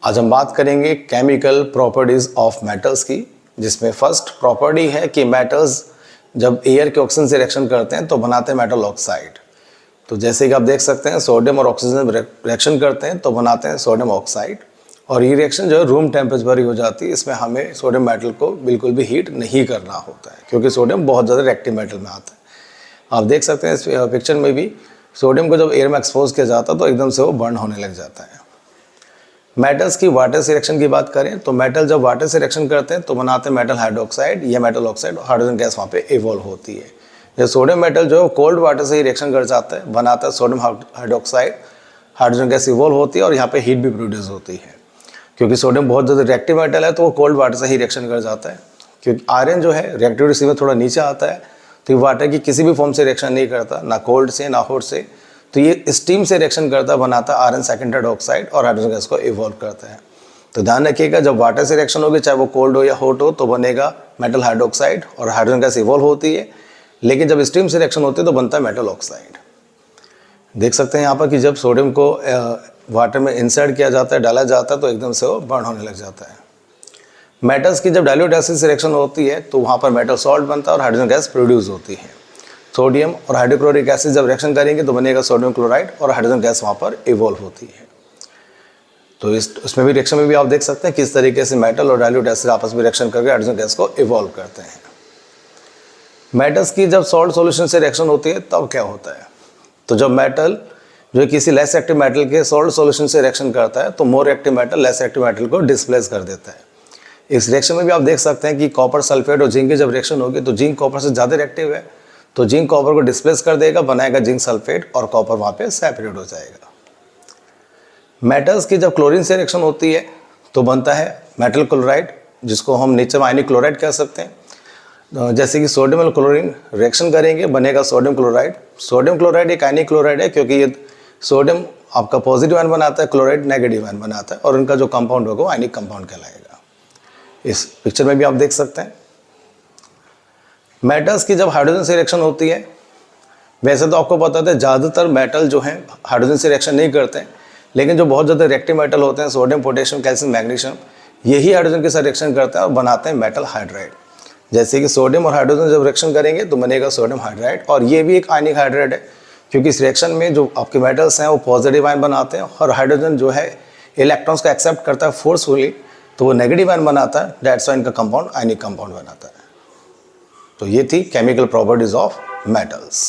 आज हम बात करेंगे केमिकल प्रॉपर्टीज़ ऑफ मेटल्स की, जिसमें फर्स्ट प्रॉपर्टी है कि मेटल्स जब एयर के ऑक्सीजन से रिएक्शन करते हैं तो बनाते हैं मेटल ऑक्साइड। तो जैसे कि आप देख सकते हैं सोडियम और ऑक्सीजन रिएक्शन करते हैं तो बनाते हैं सोडियम ऑक्साइड, और ये रिएक्शन जो है रूम टेम्परेचर पर ही हो जाती है। इसमें हमें सोडियम मेटल को बिल्कुल भी हीट नहीं करना होता है क्योंकि सोडियम बहुत ज़्यादा रिएक्टिव मेटल में आता है। आप देख सकते हैं इस पिक्चर में भी सोडियम को जब एयर में एक्सपोज किया जाता है तो एकदम से वो बर्न होने लग जाता है। मेटल्स की वाटर से रिएक्शन की बात करें तो मेटल जब वाटर से रिएक्शन करते हैं तो बनाते हैं मेटल हाइड्रोक्साइड या मेटल ऑक्साइड, हाइड्रोजन गैस वहाँ पे इवॉल्व होती है। जब सोडियम मेटल जो है कोल्ड वाटर से ही रिएक्शन कर जाता है, बनाता है sodium hydroxide, hydrogen gas evolve होती है और यहाँ पे हीट भी प्रोड्यूस होती है। क्योंकि सोडियम बहुत ज़्यादा रिएक्टिव मेटल है तो वो कोल्ड वाटर से ही रिएक्शन कर जाता है। क्योंकि आयरन जो है रिएक्टिविटी सीमा थोड़ा नीचे आता है तो ये वाटर की किसी भी फॉर्म से रिएक्शन नहीं करता, ना कोल्ड से ना हॉट से, तो ये स्टीम से रिएक्शन करता बनाता आयरन सेकेंड हाइड्रोक्साइड और हाइड्रोजन गैस को इवॉल्व करता है। तो ध्यान रखिएगा जब वाटर से रिएक्शन होगी, चाहे वो कोल्ड हो या हॉट हो, तो बनेगा मेटल हाइड्रोक्साइड और हाइड्रोजन गैस इवॉल्व होती है। लेकिन जब स्टीम से रिएक्शन होती है तो बनता है मेटल ऑक्साइड। देख सकते हैं यहाँ पर कि जब सोडियम को वाटर में इंसर्ट किया जाता है, डाला जाता है, तो एकदम से वो बर्न होने लग जाता है। मेटल्स की जब डाइल्यूट एसिड से रिएक्शन होती है तो वहाँ पर मेटल सॉल्ट बनता है और हाइड्रोजन गैस प्रोड्यूस होती है। सोडियम और हाइड्रोक्लोरिक एसिड जब रिएक्शन करेंगे तो बनेगा सोडियम क्लोराइड और हाइड्रोजन गैस वहाँ पर इवॉल्व होती है। तो इसमें भी रिएक्शन में भी आप देख सकते हैं किस तरीके से मेटल और डाइल्यूट एसिड आपस में रिएक्शन करके हाइड्रोजन गैस को इवॉल्व करते हैं। मेटल्स की जब सॉल्ट सॉल्यूशन से रिएक्शन होती है तब क्या होता है, तो जब मेटल जो किसी लेस एक्टिव मेटल के सॉल्ट सॉल्यूशन से रिएक्शन करता है तो more active metal less active metal को डिस्प्लेस कर देता है। इस रिएक्शन में भी आप देख सकते हैं कि कॉपर सल्फेट और जिंक की जब रिएक्शन होगी तो जिंक कॉपर से ज़्यादा रिएक्टिव है, तो जिंक कॉपर को डिस्प्लेस कर देगा, बनाएगा जिंक सल्फेट और कॉपर वहाँ पे सेपरेट हो जाएगा। मेटल्स की जब क्लोरीन से रिएक्शन होती है तो बनता है मेटल क्लोराइड, जिसको हम नीचे में आयनिक क्लोराइड कह सकते हैं। जैसे कि सोडियम और क्लोरीन रिएक्शन करेंगे बनेगा सोडियम क्लोराइड। सोडियम क्लोराइड एक आयनिक क्लोराइड है क्योंकि ये सोडियम आपका पॉजिटिव आयन बनाता है, क्लोराइड नेगेटिव आयन बनाता है, और उनका जो कंपाउंड होगा वो आयनिक कंपाउंड कहलाएगा। इस पिक्चर में भी आप देख सकते हैं। मेटल्स की जब हाइड्रोजन से रिएक्शन होती है, वैसे तो आपको पता है ज़्यादातर मेटल जो हैं हाइड्रोजन से रिएक्शन नहीं करते हैं, लेकिन जो बहुत ज़्यादा रिएक्टिव मेटल होते हैं सोडियम, पोटेशियम, कैल्शियम, मैग्नीशियम, यही हाइड्रोजन के साथ रिएक्शन करते हैं और बनाते हैं मेटल हाइड्राइड। जैसे कि सोडियम और हाइड्रोजन जब रिएक्शन करेंगे तो बनेगा सोडियम हाइड्राइड, और ये भी एक आयनिक हाइड्राइड है क्योंकि इस रिएक्शन में जो आपके मेटल्स हैं वो पॉजिटिव आयन बनाते हैं और हाइड्रोजन जो है इलेक्ट्रॉन्स को एक्सेप्ट करता है फोर्सफुली, तो वो नेगेटिव आयन बनाता है। दैट्स वाई इनका कंपाउंड आयनिक कंपाउंड बनाता है। तो ये थी केमिकल प्रॉपर्टीज ऑफ मेटल्स।